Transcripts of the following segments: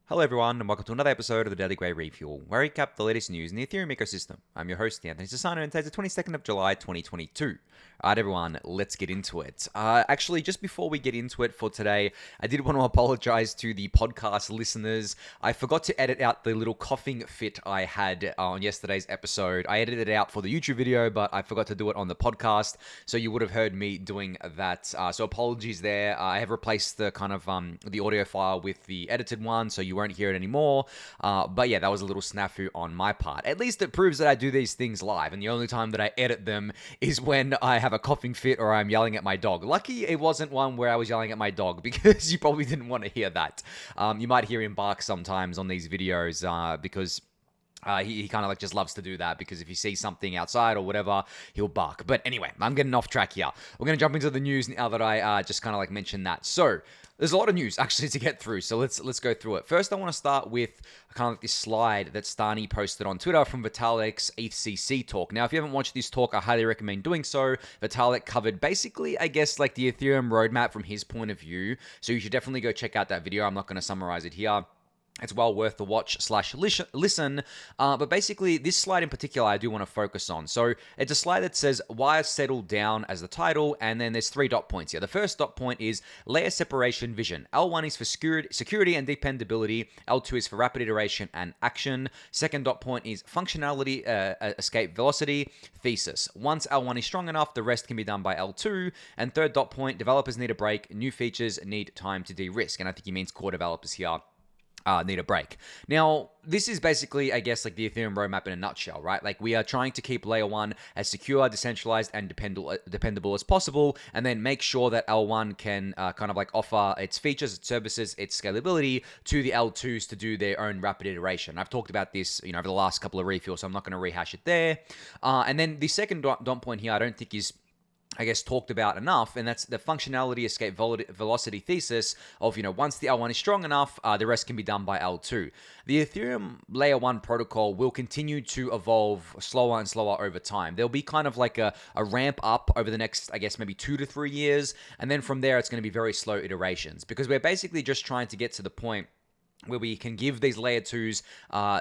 Hello everyone, and welcome to another episode of the Daily Gwei Refuel, where I recap the latest news in the Ethereum ecosystem. I'm your host, Anthony Sassano, and today's the 22nd of July, 2022. Alright everyone, let's get into it. Actually, just before we get into it for today, I did want to apologize to the podcast listeners. I forgot to edit out the little coughing fit I had on yesterday's episode. I edited it out for the YouTube video, but I forgot to do it on the podcast, so you would have heard me doing that. So apologies there. I have replaced the kind of the audio file with the edited one, so you won't hear it anymore. But yeah, that was a little snafu on my part. At least it proves that I do these things live, and the only time that I edit them is when I have a coughing fit or I'm yelling at my dog. Lucky it wasn't one where I was yelling at my dog, because you probably didn't want to hear that. You might hear him bark sometimes on these videos because he kind of like just loves to do that, because if he sees something outside or whatever, he'll bark. But anyway, I'm getting off track here. We're going to jump into the news now that I just kind of like mentioned that. So there's a lot of news actually to get through, so let's go through it. First, I want to start with kind of like this slide that Stani posted on Twitter from Vitalik's EthCC talk. Now, if you haven't watched this talk, I highly recommend doing so. Vitalik covered basically, I guess, like the Ethereum roadmap from his point of view, so you should definitely go check out that video. I'm not going to summarize it here. It's well worth the watch/listen. But basically, this slide in particular, I do want to focus on. So it's a slide that says "Wire settled down" as the title, and then there's 3 dot points here. The first dot point is layer separation vision. L1 is for security and dependability. L2 is for rapid iteration and action. Second dot point is functionality, escape velocity, thesis. Once L1 is strong enough, the rest can be done by L2. And third dot point, developers need a break. New features need time to de-risk. And I think he means core developers here. Need a break. Now, this is basically, I guess, like the Ethereum roadmap in a nutshell, right? Like, we are trying to keep layer 1 as secure, decentralized, and dependable as possible, and then make sure that L1 can kind of like offer its features, its services, its scalability to the L2s to do their own rapid iteration. I've talked about this, over the last couple of refuels, so I'm not going to rehash it there. And then the second dot point here, I don't think is, I guess, talked about enough, and that's the functionality escape velocity thesis of, once the L1 is strong enough, the rest can be done by L2. The Ethereum layer 1 protocol will continue to evolve slower and slower over time. There'll be kind of like a ramp up over the next, I guess, maybe 2 to 3 years, and then from there, it's going to be very slow iterations, because we're basically just trying to get to the point where we can give these layer 2s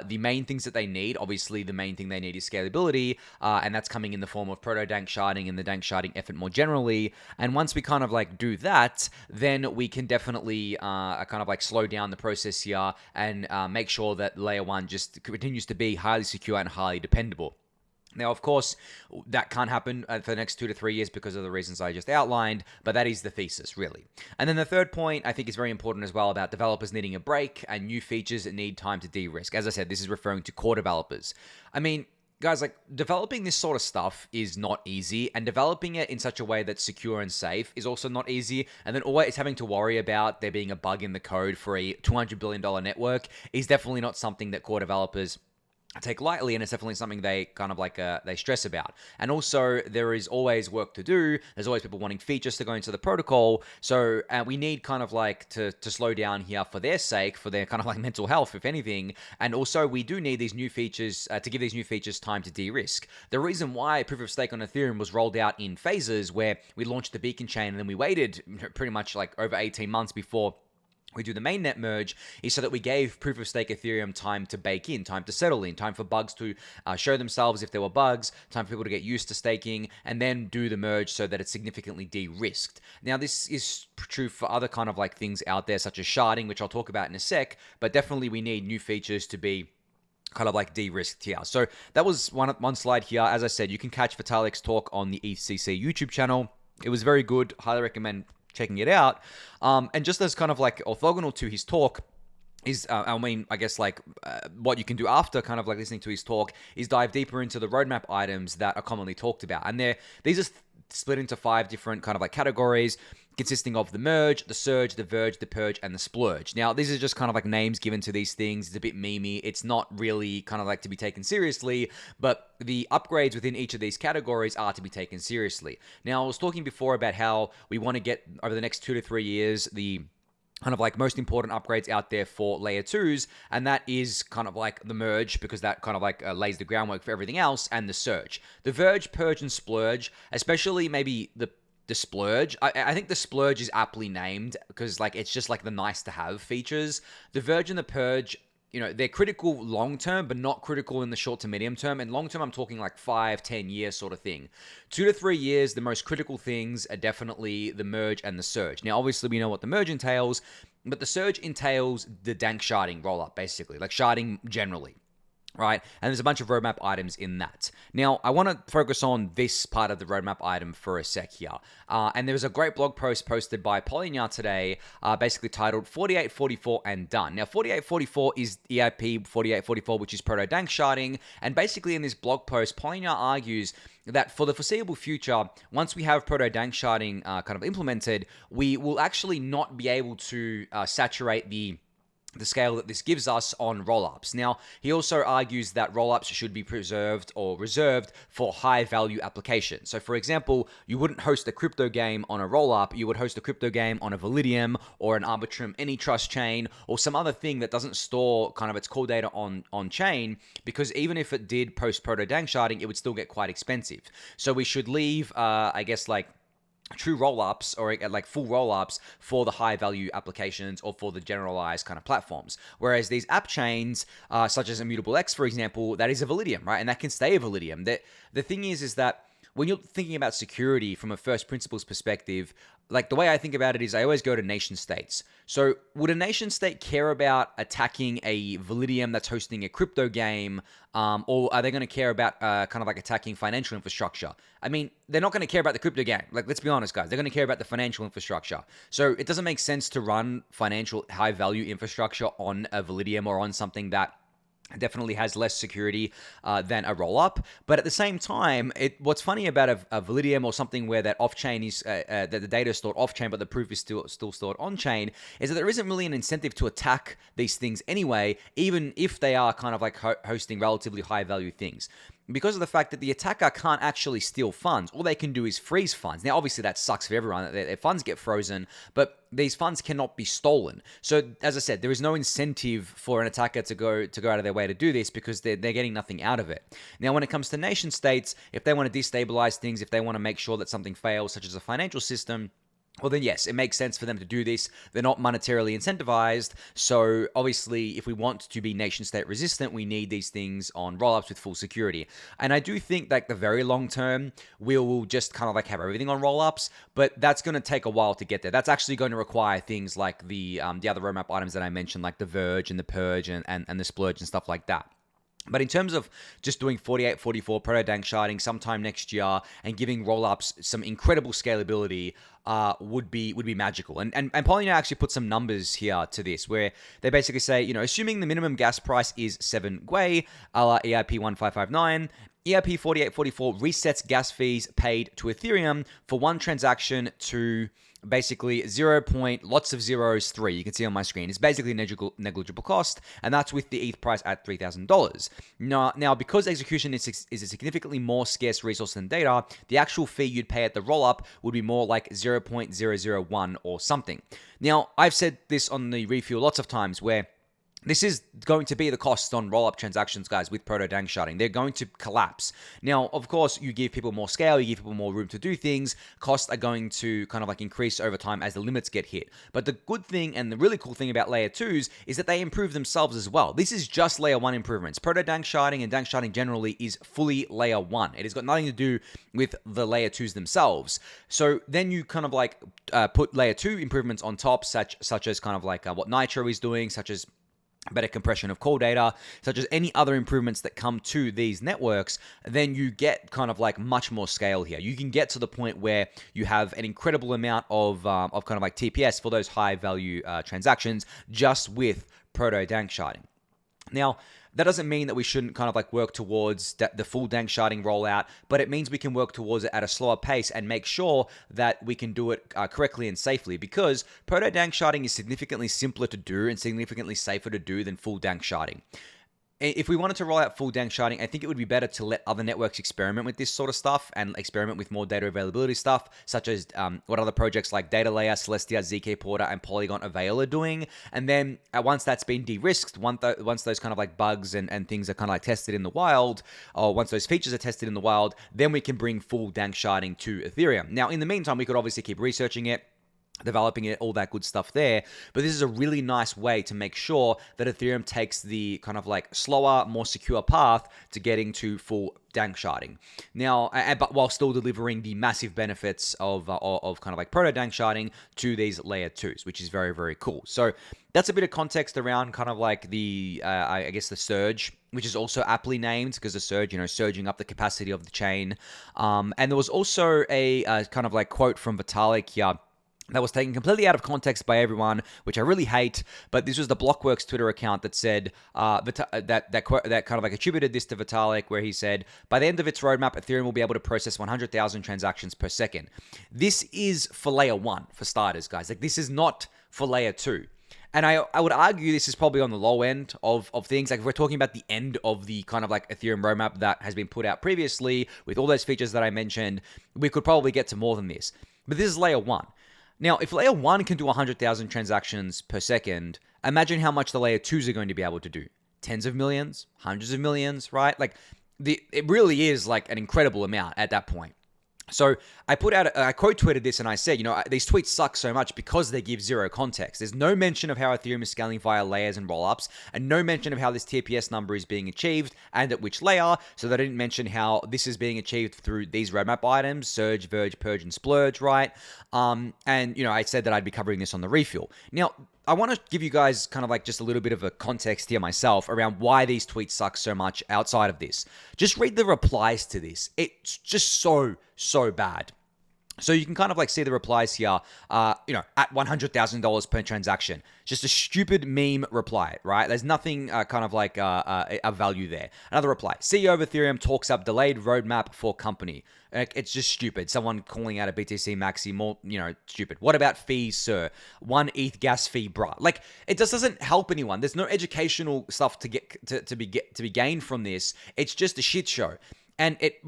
the main things that they need. Obviously, the main thing they need is scalability, and that's coming in the form of proto-dank sharding and the dank sharding effort more generally. And once we kind of like do that, then we can definitely kind of like slow down the process here and make sure that layer 1 just continues to be highly secure and highly dependable. Now, of course, that can't happen for the next 2 to 3 years because of the reasons I just outlined, but that is the thesis, really. And then the third point, I think, is very important as well, about developers needing a break and new features that need time to de-risk. As I said, this is referring to core developers. I mean, guys, like, developing this sort of stuff is not easy, and developing it in such a way that's secure and safe is also not easy, and then always having to worry about there being a bug in the code for a $200 billion network is definitely not something that core developers take lightly, and it's definitely something they kind of like they stress about. And also, there is always work to do. There's always people wanting features to go into the protocol, so we need kind of like to slow down here for their sake, for their kind of like mental health, if anything. And also, we do need these new features to give these new features time to de-risk. The reason why proof of stake on Ethereum was rolled out in phases, where we launched the beacon chain and then we waited pretty much like over 18 months before we do the mainnet merge, is so that we gave proof of stake Ethereum time to bake in, time to settle in, time for bugs to show themselves if there were bugs, time for people to get used to staking, and then do the merge so that it's significantly de-risked. Now, this is true for other kind of like things out there, such as sharding, which I'll talk about in a sec, but definitely we need new features to be kind of like de-risked here. So that was one slide here. As I said, you can catch Vitalik's talk on the EthCC YouTube channel. It was very good. Highly recommend checking it out. And just as kind of like orthogonal to his talk is, I guess like what you can do after kind of like listening to his talk is dive deeper into the roadmap items that are commonly talked about. And these are split into 5 different kind of like categories, consisting of the merge, the surge, the verge, the purge, and the splurge. Now, these are just kind of like names given to these things. It's a bit memey. It's not really kind of like to be taken seriously, but the upgrades within each of these categories are to be taken seriously. Now, I was talking before about how we want to get, over the next 2 to 3 years, the kind of like most important upgrades out there for layer 2s, and that is kind of like the merge, because that kind of like lays the groundwork for everything else, and the surge. The verge, purge, and splurge, especially maybe the the splurge. I think the splurge is aptly named because like it's just like the nice to have features. The verge and the purge, they're critical long term, but not critical in the short to medium term. And long term, I'm talking like 5-10 years sort of thing. 2 to 3 years, the most critical things are definitely the merge and the surge. Now, obviously, we know what the merge entails, but the surge entails the dank sharding rollup, basically, like sharding generally. Right, and there's a bunch of roadmap items in that. Now, I want to focus on this part of the roadmap item for a sec here. And there was a great blog post posted by Polynya today, basically titled 4844 and done. Now, 4844 is EIP 4844, which is proto-dank sharding. And basically in this blog post, Polynya argues that for the foreseeable future, once we have proto-dank sharding kind of implemented, we will actually not be able to saturate the scale that this gives us on rollups. Now, he also argues that rollups should be preserved or reserved for high-value applications. So, for example, you wouldn't host a crypto game on a rollup. You would host a crypto game on a Validium or an Arbitrum AnyTrust chain or some other thing that doesn't store kind of its core data on chain, because even if it did post proto-dank sharding, it would still get quite expensive. So we should leave, I guess, like true roll-ups or like full roll-ups for the high-value applications or for the generalized kind of platforms. Whereas these app chains, such as Immutable X, for example, that is a Validium, right? And that can stay a Validium. The thing is that when you're thinking about security from a first principles perspective, like the way I think about it is I always go to nation states. So would a nation state care about attacking a Validium that's hosting a crypto game, or are they going to care about kind of like attacking financial infrastructure? I mean, they're not going to care about the crypto game. Like, let's be honest, guys. They're going to care about the financial infrastructure. So it doesn't make sense to run financial high-value infrastructure on a Validium or on something that definitely has less security than a roll-up. But at the same time, what's funny about a Validium or something where that off-chain is, that the data is stored off-chain, but the proof is still stored on-chain, is that there isn't really an incentive to attack these things anyway, even if they are kind of like hosting relatively high-value things. Because of the fact that the attacker can't actually steal funds. All they can do is freeze funds. Now, obviously, that sucks for everyone. Their funds get frozen, but these funds cannot be stolen. So, as I said, there is no incentive for an attacker to go out of their way to do this because they're getting nothing out of it. Now, when it comes to nation states, if they want to destabilize things, if they want to make sure that something fails, such as a financial system, well, then yes, it makes sense for them to do this. They're not monetarily incentivized. So obviously, if we want to be nation state resistant, we need these things on rollups with full security. And I do think that the very long term, we will just kind of like have everything on rollups, but that's going to take a while to get there. That's actually going to require things like the other roadmap items that I mentioned, like the Verge and the Purge and the Splurge and stuff like that. But in terms of just doing 4844 proto-dank sharding sometime next year and giving rollups some incredible scalability would be magical. And Polynya actually put some numbers here to this where they basically say, assuming the minimum gas price is 7 Gwei, a la EIP 1559, EIP 4844 resets gas fees paid to Ethereum for one transaction to basically 0. Lots of zeros 3. You can see on my screen. It's basically negligible cost, and that's with the ETH price at $3,000. Now, because execution is a significantly more scarce resource than data, the actual fee you'd pay at the rollup would be more like 0.001 or something. Now, I've said this on the refuel lots of times where this is going to be the cost on rollup transactions, guys, with proto-dank sharding. They're going to collapse. Now, of course, you give people more scale, you give people more room to do things. Costs are going to kind of like increase over time as the limits get hit. But the good thing and the really cool thing about layer 2s is that they improve themselves as well. This is just layer 1 improvements. Proto-dank sharding and dank sharding generally is fully layer 1. It has got nothing to do with the layer 2s themselves. So then you kind of like put layer 2 improvements on top, such as kind of like what Nitro is doing, such as better compression of core data, such as any other improvements that come to these networks, then you get kind of like much more scale here. You can get to the point where you have an incredible amount of kind of like TPS for those high value transactions just with proto-dank sharding. Now, that doesn't mean that we shouldn't kind of like work towards the full dank sharding rollout, but it means we can work towards it at a slower pace and make sure that we can do it correctly and safely, because proto-dank sharding is significantly simpler to do and significantly safer to do than full dank sharding. if we wanted to roll out full dank sharding, I think it would be better to let other networks experiment with this sort of stuff and experiment with more data availability stuff, such as what other projects like Data Layer, Celestia, ZK Porter, and Polygon Avail are doing. And then once that's been de-risked, once those kind of like bugs and things are kind of like tested in the wild, or once those features are tested in the wild, then we can bring full dank sharding to Ethereum. Now, in the meantime, we could obviously keep researching it, developing it, all that good stuff there. But this is a really nice way to make sure that Ethereum takes the kind of like slower, more secure path to getting to full dank sharding. Now, but while still delivering the massive benefits of kind of like proto dank sharding to these layer 2s, which is very, very cool. So that's a bit of context around kind of like the, I guess the surge, which is also aptly named because the surge, surging up the capacity of the chain. And there was also a kind of like quote from Vitalik here that was taken completely out of context by everyone, which I really hate. But this was the Blockworks Twitter account that said that kind of like attributed this to Vitalik, where he said, by the end of its roadmap, Ethereum will be able to process 100,000 transactions per second. This is for layer 1, for starters, guys. Like, this is not for layer 2. And I would argue this is probably on the low end of things. Like, if we're talking about the end of the kind of like Ethereum roadmap that has been put out previously with all those features that I mentioned, we could probably get to more than this. But this is layer 1. Now, if layer 1 can do 100,000 transactions per second, imagine how much the layer 2s are going to be able to do. Tens of millions, hundreds of millions, right? Like, it really is like an incredible amount at that point. So I quote tweeted this and I said, these tweets suck so much because they give zero context. There's no mention of how Ethereum is scaling via layers and rollups, and no mention of how this TPS number is being achieved and at which layer. So they didn't mention how this is being achieved through these roadmap items: Surge, Verge, Purge, and Splurge, right? And I said that I'd be covering this on the Refuel. Now, I want to give you guys kind of like just a little bit of a context here myself around why these tweets suck so much outside of this. Just read the replies to this. It's just so bad. So you can kind of like see the replies here, at $100,000 per transaction. Just a stupid meme reply, right? There's nothing kind of like a value there. Another reply: CEO of Ethereum talks up delayed roadmap for company. It's just stupid. Someone calling out a BTC maxi, more, stupid. What about fees, sir? 1 ETH gas fee, bruh. Like, it just doesn't help anyone. There's no educational stuff to be gained from this. It's just a shit show. And it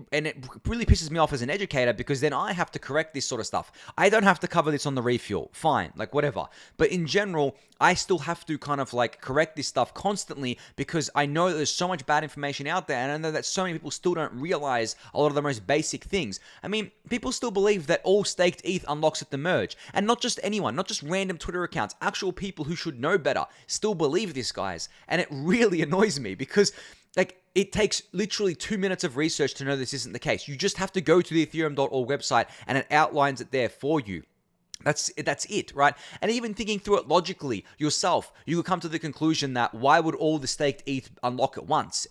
really pisses me off as an educator, because then I have to correct this sort of stuff. I don't have to cover this on the Refuel. Fine, like whatever. But in general, I still have to kind of like correct this stuff constantly, because I know that there's so much bad information out there, and I know that so many people still don't realize a lot of the most basic things. I mean, people still believe that all staked ETH unlocks at the merge. And not just anyone, not just random Twitter accounts, actual people who should know better still believe this, guys. And it really annoys me, because like, it takes literally 2 minutes of research to know this isn't the case. You just have to go to the ethereum.org website and it outlines it there for you. That's it, right? And even thinking through it logically yourself, you would come to the conclusion that why would all the staked ETH unlock at once?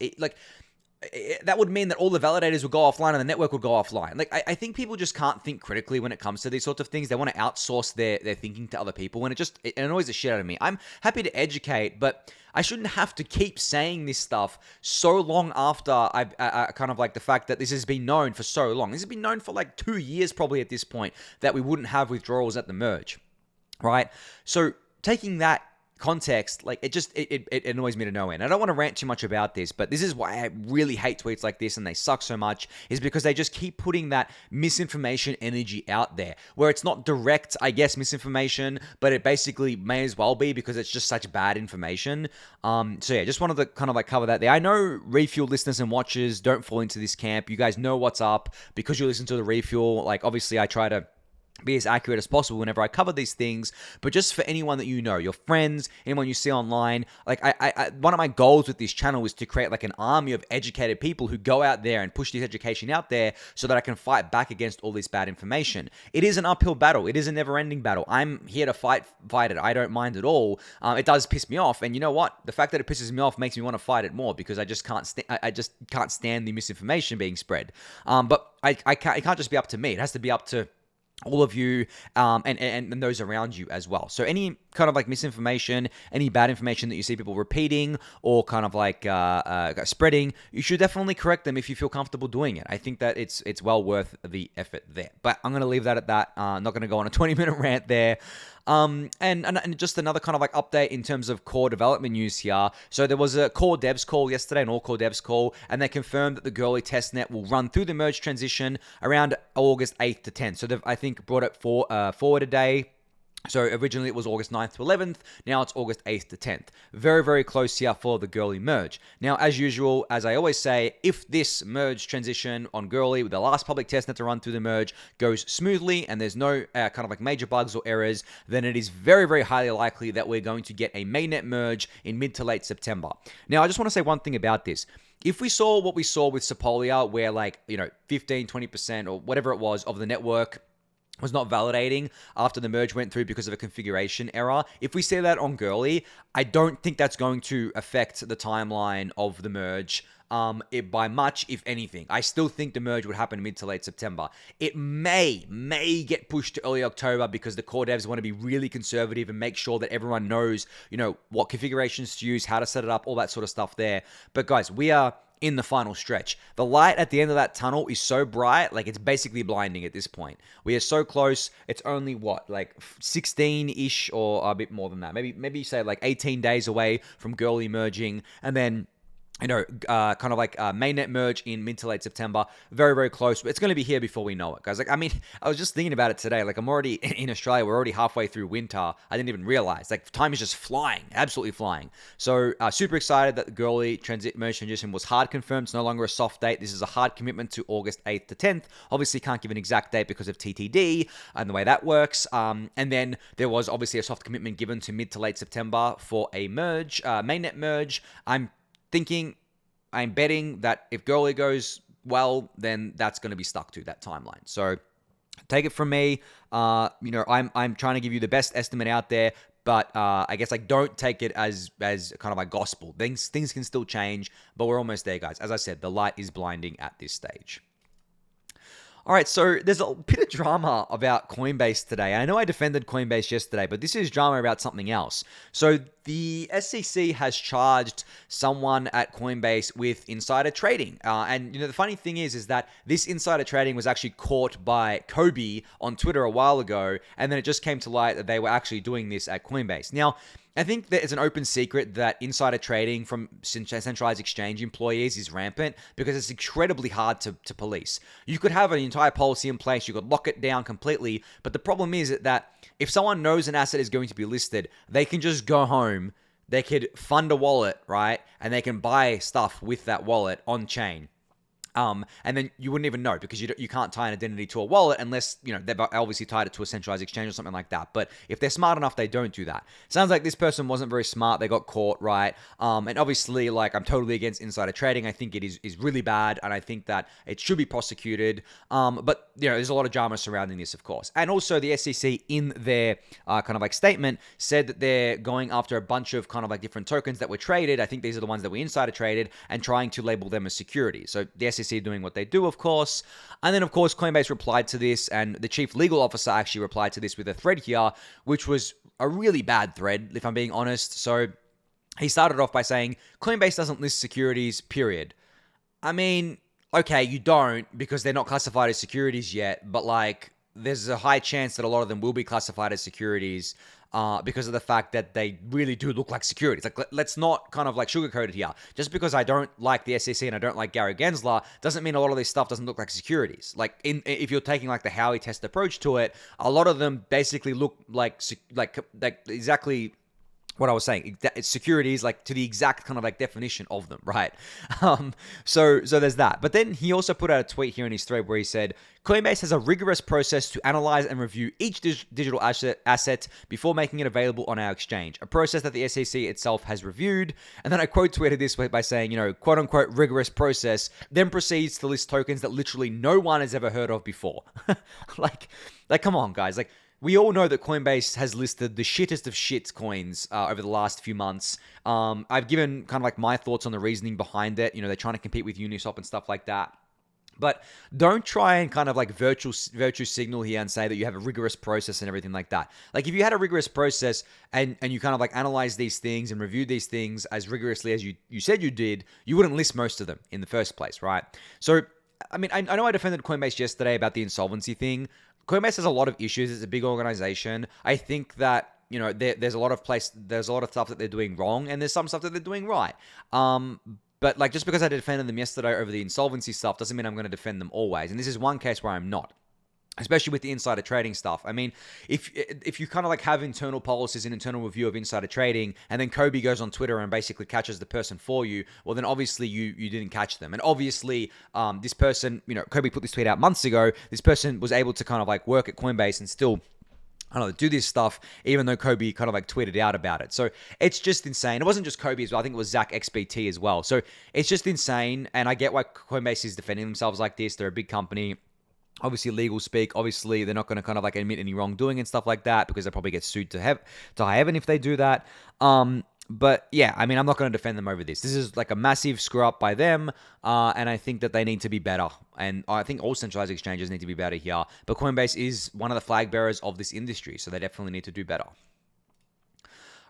That would mean that all the validators would go offline and the network would go offline. Like, I think people just can't think critically when it comes to these sorts of things. They want to outsource their thinking to other people, and it annoys the shit out of me. I'm happy to educate, but I shouldn't have to keep saying this stuff so long after I've kind of like the fact that this has been known for so long. This has been known for like 2 years probably at this point, that we wouldn't have withdrawals at the merge, right? So taking that context, like, it annoys me to no end. I don't want to rant too much about this, but this is why I really hate tweets like this and they suck so much, is because they just keep putting that misinformation energy out there, where it's not direct, I guess, misinformation, but it basically may as well be, because it's just such bad information. So yeah, just wanted to kind of like cover that there. I know Refuel listeners and watchers don't fall into this camp. You guys know what's up because you listen to the Refuel. Like, obviously I try to be as accurate as possible whenever I cover these things, but just for anyone that you know, your friends, anyone you see online, like I one of my goals with this channel is to create like an army of educated people who go out there and push this education out there so that I can fight back against all this bad information. It is an uphill battle. It is a never-ending battle. I'm here to fight it. I don't mind at all. It does piss me off, and you know what? The fact that it pisses me off makes me want to fight it more, because I just can't stand the misinformation being spread. But it can't just be up to me. It has to be up to all of you and those around you as well. So any kind of like misinformation, any bad information that you see people repeating or kind of like spreading, you should definitely correct them if you feel comfortable doing it. I think that it's well worth the effort there. But I'm going to leave that at that. Not going to go on a 20-minute rant there. And just another kind of like update in terms of core development news here. So there was a core devs call yesterday, an all core devs call, and they confirmed that the Goerli testnet will run through the merge transition around August 8th to 10th. So they've, I think, brought it forward a day. So originally it was August 9th to 11th. Now it's August 8th to 10th. Very, very close here for the Goerli merge. Now, as usual, as I always say, if this merge transition on Goerli, with the last public testnet to run through the merge, goes smoothly and there's no kind of like major bugs or errors, then it is very, very highly likely that we're going to get a mainnet merge in mid to late September. Now, I just want to say one thing about this. If we saw what we saw with Sepolia, where 15, 20% or whatever it was of the network was not validating after the merge went through because of a configuration error. If we see that on Goerli, I don't think that's going to affect the timeline of the merge by much, if anything. I still think the merge would happen mid to late September. It may get pushed to early October because the core devs want to be really conservative and make sure that everyone knows, what configurations to use, how to set it up, all that sort of stuff there. But guys, we are in the final stretch. The light at the end of that tunnel is so bright, it's basically blinding at this point. We are so close. It's only 16-ish or a bit more than that. Maybe say 18 days away from Goerli merging, and then mainnet merge in mid to late September. Very, very close. But it's going to be here before we know it, guys. I was just thinking about it today. I'm already in Australia. We're already halfway through winter. I didn't even realize. Time is just flying. Absolutely flying. So, super excited that the Goerli merge transition was hard confirmed. It's no longer a soft date. This is a hard commitment to August 8th to 10th. Obviously, can't give an exact date because of TTD and the way that works. And then there was obviously a soft commitment given to mid to late September for a merge, mainnet merge. I'm betting that if Goerli goes well, then that's going to be stuck to that timeline. So take it from me. I'm trying to give you the best estimate out there, but I guess don't take it as kind of gospel. Things can still change, but we're almost there, guys. As I said, the light is blinding at this stage. All right, so there's a bit of drama about Coinbase today. I know I defended Coinbase yesterday, but this is drama about something else. So the SEC has charged someone at Coinbase with insider trading. And the funny thing is that this insider trading was actually caught by Kobe on Twitter a while ago, and then it just came to light that they were actually doing this at Coinbase. Now, I think that it's an open secret that insider trading from centralized exchange employees is rampant because it's incredibly hard to police. You could have an entire policy in place, you could lock it down completely, but the problem is that if someone knows an asset is going to be listed, they can just go home, they could fund a wallet, right? And they can buy stuff with that wallet on chain. And then you wouldn't even know because you can't tie an identity to a wallet unless, they've obviously tied it to a centralized exchange or something like that. But if they're smart enough, they don't do that. Sounds like this person wasn't very smart. They got caught, right? And obviously, I'm totally against insider trading. I think it is really bad, and I think that it should be prosecuted. But, there's a lot of drama surrounding this, of course. And also the SEC in their statement said that they're going after a bunch of different tokens that were traded. I think these are the ones that we insider traded and trying to label them as securities. So the SEC doing what they do, of course. And then, of course, Coinbase replied to this, and the chief legal officer actually replied to this with a thread here, which was a really bad thread, if I'm being honest. So he started off by saying, Coinbase doesn't list securities, period. Okay, you don't because they're not classified as securities yet, but there's a high chance that a lot of them will be classified as securities because of the fact that they really do look like securities. Let's not sugarcoat it here. Just because I don't like the SEC and I don't like Gary Gensler doesn't mean a lot of this stuff doesn't look like securities. If you're taking the Howey test approach to it, a lot of them basically look like exactly what I was saying. It's securities, to the exact definition of them, right? So there's that. But then he also put out a tweet here in his thread where he said, Coinbase has a rigorous process to analyze and review each digital asset before making it available on our exchange, a process that the SEC itself has reviewed. And then I quote tweeted this by saying, quote unquote, rigorous process, then proceeds to list tokens that literally no one has ever heard of before. Come on, guys. We all know that Coinbase has listed the shittest of shit coins over the last few months. I've given my thoughts on the reasoning behind it. They're trying to compete with Uniswap and stuff like that. But don't try and virtue signal here and say that you have a rigorous process and everything like that. If you had a rigorous process and you analyze these things and review these things as rigorously as you said you did, you wouldn't list most of them in the first place, right? So, I know I defended Coinbase yesterday about the insolvency thing. Coinbase has a lot of issues. It's a big organization. I think that, you know, there's a lot of stuff that they're doing wrong, and there's some stuff that they're doing right. But like, just because I defended them yesterday over the insolvency stuff doesn't mean I'm going to defend them always. And this is one case where I'm not. Especially with the insider trading stuff. I mean, if you kind of like have internal policies and internal review of insider trading, and then Kobe goes on Twitter and basically catches the person for you, well, then obviously you didn't catch them. And obviously, this person, you know, Kobe put this tweet out months ago. This person was able to kind of like work at Coinbase and still, I don't know, do this stuff, even though Kobe kind of like tweeted out about it. So it's just insane. It wasn't just Kobe as well. I think it was Zach XBT as well. So it's just insane. And I get why Coinbase is defending themselves like this. They're a big company. Obviously, legal speak. Obviously, they're not going to kind of like admit any wrongdoing and stuff like that, because they'll probably get sued to high heaven if they do that. But yeah, I mean, I'm not going to defend them over this. This is like a massive screw up by them, and I think that they need to be better. And I think all centralized exchanges need to be better here. But Coinbase is one of the flag bearers of this industry, so they definitely need to do better.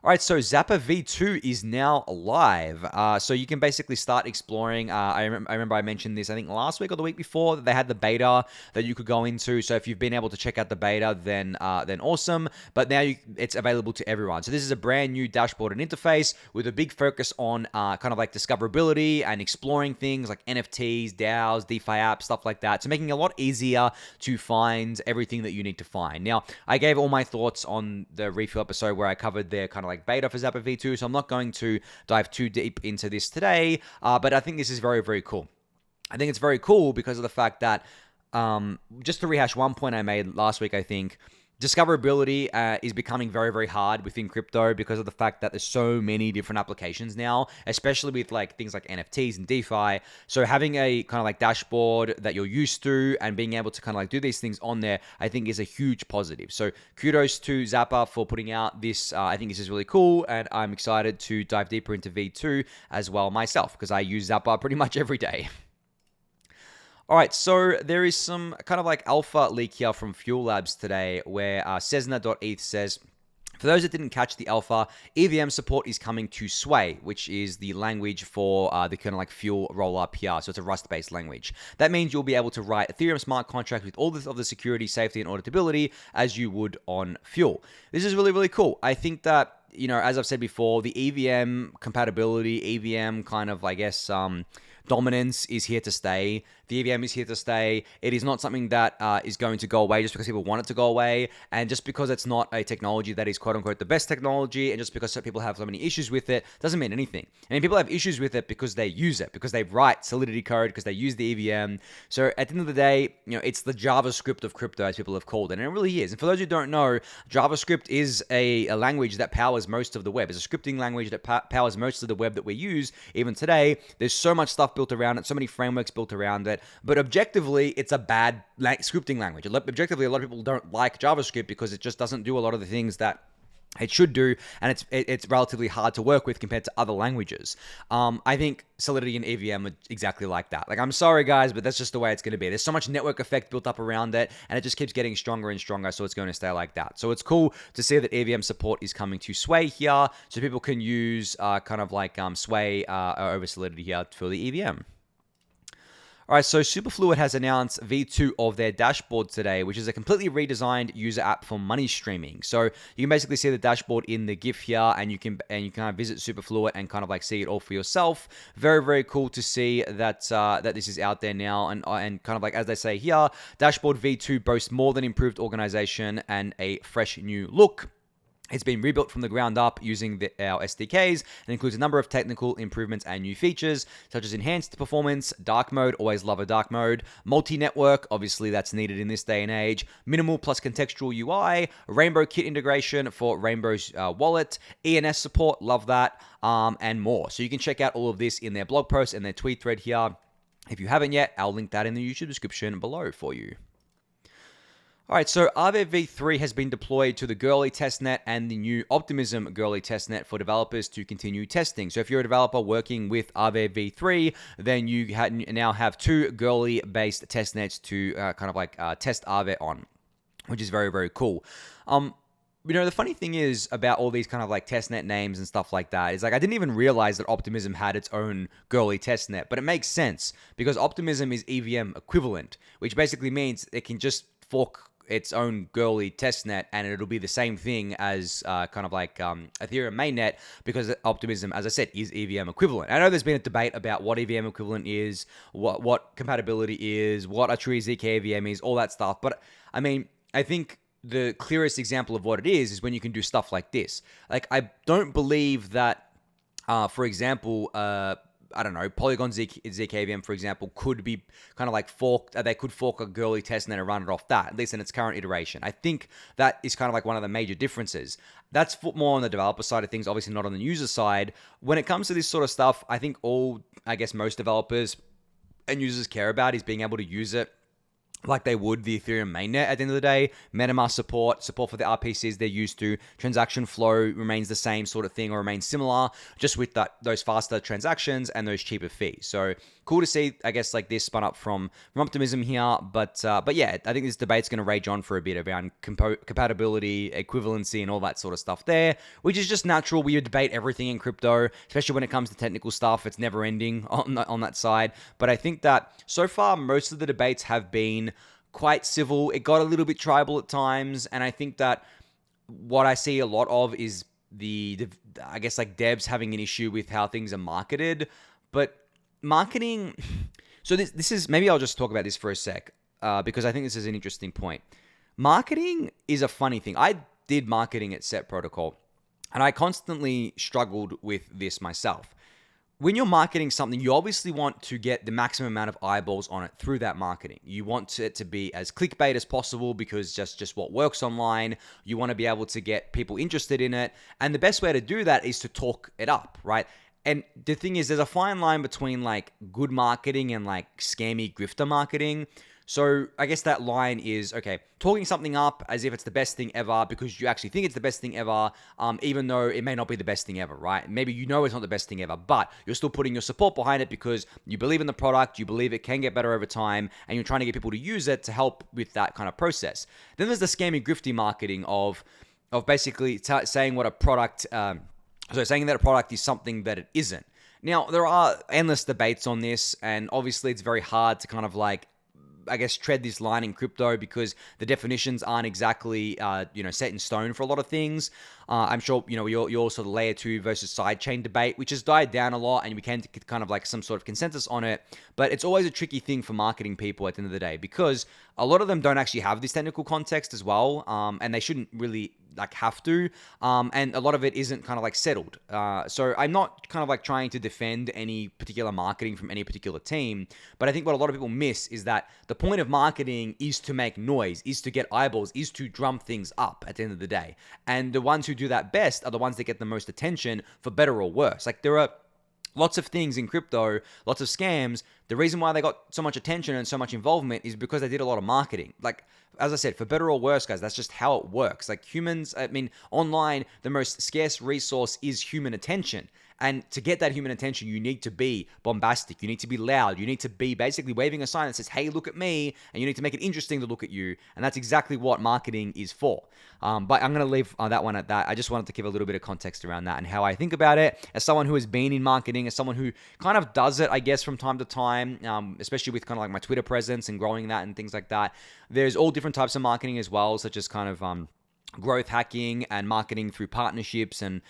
All right, so Zapper V2 is now live. So you can basically start exploring. I remember I mentioned this, I think last week or the week before, that they had the beta that you could go into. So if you've been able to check out the beta, then awesome. But now it's available to everyone. So this is a brand new dashboard and interface with a big focus on kind of like discoverability and exploring things like NFTs, DAOs, DeFi apps, stuff like that. So making it a lot easier to find everything that you need to find. Now, I gave all my thoughts on the Refuel episode where I covered their kind of like beta for Zapper V2, so I'm not going to dive too deep into this today, but I think this is very, very cool. I think it's very cool because of the fact that, just to rehash one point I made last week, I think, discoverability is becoming very, very hard within crypto because of the fact that there's so many different applications now, especially with like things like NFTs and DeFi. So having a kind of like dashboard that you're used to and being able to kind of like do these things on there, I think is a huge positive. So kudos to Zapper for putting out this. I think this is really cool, and I'm excited to dive deeper into V2 as well myself, because I use Zapper pretty much every day. All right, so there is some kind of like alpha leak here from Fuel Labs today where Cessna.eth says, for those that didn't catch the alpha, EVM support is coming to Sway, which is the language for the kind of like fuel rollup here. So it's a Rust-based language. That means you'll be able to write Ethereum smart contracts with all of the security, safety, and auditability as you would on Fuel. This is really, really cool. I think that, you know, as I've said before, the EVM compatibility, EVM kind of, I guess, dominance is here to stay. The EVM is here to stay. It is not something that is going to go away just because people want it to go away. And just because it's not a technology that is quote unquote the best technology, and just because some people have so many issues with it, doesn't mean anything. I mean, people have issues with it because they use it, because they write Solidity code, because they use the EVM. So at the end of the day, you know, it's the JavaScript of crypto, as people have called it. And it really is. And for those who don't know, JavaScript is a language that powers most of the web. It's a scripting language that powers most of the web that we use even today. There's so much stuff built around it, so many frameworks built around it. But objectively, it's a bad scripting language. Objectively, a lot of people don't like JavaScript because it just doesn't do a lot of the things that it should do, and it's relatively hard to work with compared to other languages. I think Solidity and EVM are exactly like that. Like, I'm sorry, guys, but that's just the way it's going to be. There's so much network effect built up around it, and it just keeps getting stronger and stronger, so it's going to stay like that. So it's cool to see that EVM support is coming to Sway here, so people can use kind of like Sway over Solidity here for the EVM. All right, so Superfluid has announced V2 of their dashboard today, which is a completely redesigned user app for money streaming. So you can basically see the dashboard in the GIF here, and you can kind of visit Superfluid and kind of like see it all for yourself. Very, very cool to see that that this is out there now, and kind of like as they say here, dashboard V2 boasts more than improved organization and a fresh new look. It's been rebuilt from the ground up using our SDKs and includes a number of technical improvements and new features, such as enhanced performance, dark mode, always love a dark mode, multi-network, obviously that's needed in this day and age, minimal plus contextual UI, Rainbow Kit integration for Rainbow's wallet, ENS support, love that, and more. So you can check out all of this in their blog post and their tweet thread here. If you haven't yet, I'll link that in the YouTube description below for you. All right, so Aave v3 has been deployed to the Goerli testnet and the new Optimism Goerli testnet for developers to continue testing. So if you're a developer working with Aave v3, then you now have two Goerli-based testnets to kind of like test Aave on, which is very, very cool. You know, the funny thing is about all these kind of like testnet names and stuff like that is like I didn't even realize that Optimism had its own Goerli testnet, but it makes sense because Optimism is EVM equivalent, which basically means it can just fork its own Goerli testnet, and it'll be the same thing as kind of like Ethereum mainnet, because Optimism, as I said, is EVM equivalent. I know there's been a debate about what EVM equivalent is, what compatibility is, what a true ZK EVM is, all that stuff. But I mean, I think the clearest example of what it is when you can do stuff like this. Like, I don't believe that, for example, I don't know, Polygon ZKVM, for example, could be kind of like forked. They could fork a Goerli testnet and run it off that, at least in its current iteration. I think that is kind of like one of the major differences. That's more on the developer side of things, obviously not on the user side. When it comes to this sort of stuff, I think most developers and users care about is being able to use it like they would the Ethereum mainnet at the end of the day. MetaMask support for the RPCs they're used to. Transaction flow remains the same sort of thing, or remains similar, just with those faster transactions and those cheaper fees. So cool to see, I guess, like this spun up from Optimism here. But yeah, I think this debate's going to rage on for a bit around compatibility, equivalency, and all that sort of stuff there, which is just natural. We debate everything in crypto, especially when it comes to technical stuff. It's never ending on that side. But I think that so far, most of the debates have been quite civil. It got a little bit tribal at times, and I think that what I see a lot of is I guess like devs having an issue with how things are marketed. But marketing, so this is, maybe I'll just talk about this for a sec, because I think this is an interesting point. Marketing is a funny thing. I did marketing at Set Protocol, and I constantly struggled with this myself. When you're marketing something, you obviously want to get the maximum amount of eyeballs on it through that marketing. You want it to be as clickbait as possible, because just what works online. You want to be able to get people interested in it. And the best way to do that is to talk it up, right? And the thing is, there's a fine line between like good marketing and like scammy grifter marketing. So I guess that line is, okay, talking something up as if it's the best thing ever because you actually think it's the best thing ever, even though it may not be the best thing ever, right? Maybe you know it's not the best thing ever, but you're still putting your support behind it because you believe in the product, you believe it can get better over time, and you're trying to get people to use it to help with that kind of process. Then there's the scammy, grifty marketing of basically saying what a product, saying that a product is something that it isn't. Now, there are endless debates on this, and obviously it's very hard to kind of like, I guess, tread this line in crypto because the definitions aren't exactly, set in stone for a lot of things. I'm sure, you're also the layer 2 versus sidechain debate, which has died down a lot, and we can get kind of like some sort of consensus on it. But it's always a tricky thing for marketing people at the end of the day, because a lot of them don't actually have this technical context as well, and they shouldn't really like have to, and a lot of it isn't kind of like settled. So I'm not kind of like trying to defend any particular marketing from any particular team, but I think what a lot of people miss is that the point of marketing is to make noise, is to get eyeballs, is to drum things up at the end of the day. And the ones who do that best are the ones that get the most attention, for better or worse. Like, there are lots of things in crypto, lots of scams. The reason why they got so much attention and so much involvement is because they did a lot of marketing. Like, as I said, for better or worse, guys, that's just how it works. Like, humans, online, the most scarce resource is human attention. And to get that human attention, you need to be bombastic. You need to be loud. You need to be basically waving a sign that says, hey, look at me. And you need to make it interesting to look at you. And that's exactly what marketing is for. But I'm going to leave that one at that. I just wanted to give a little bit of context around that and how I think about it. As someone who has been in marketing, as someone who kind of does it, I guess, from time to time, especially with kind of like my Twitter presence and growing that and things like that. There's all different types of marketing as well, such as kind of growth hacking and marketing through partnerships and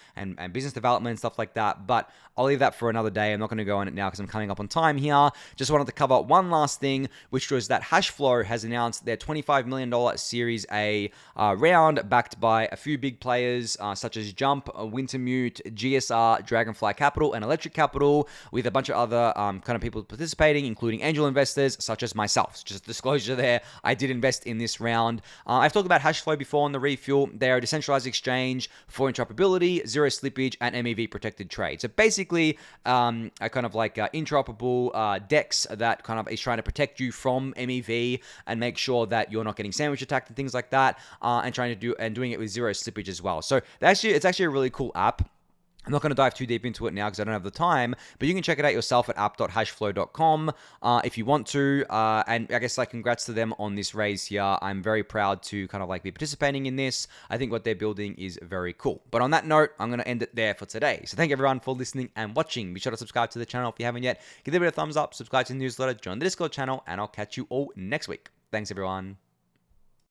business development and stuff like that. But I'll leave that for another day. I'm not going to go on it now because I'm coming up on time here. Just wanted to cover one last thing, which was that Hashflow has announced their $25 million Series A round, backed by a few big players such as Jump, Wintermute, GSR, Dragonfly Capital, and Electric Capital, with a bunch of other kind of people participating, including angel investors such as myself. Just disclosure there, I did invest in this round. I've talked about Hashflow before on the Refuel. They are a decentralized exchange for interoperability, zero slippage, and MEV protected trade. So basically, a kind of like interoperable DEX that kind of is trying to protect you from MEV and make sure that you're not getting sandwich attacked and things like that, and doing it with zero slippage as well. So it's actually a really cool app. I'm not going to dive too deep into it now because I don't have the time, but you can check it out yourself at app.hashflow.com if you want to. And I guess, like, congrats to them on this raise here. I'm very proud to kind of like be participating in this. I think what they're building is very cool. But on that note, I'm going to end it there for today. So thank you everyone for listening and watching. Be sure to subscribe to the channel if you haven't yet. Give it a thumbs up, subscribe to the newsletter, join the Discord channel, and I'll catch you all next week. Thanks everyone.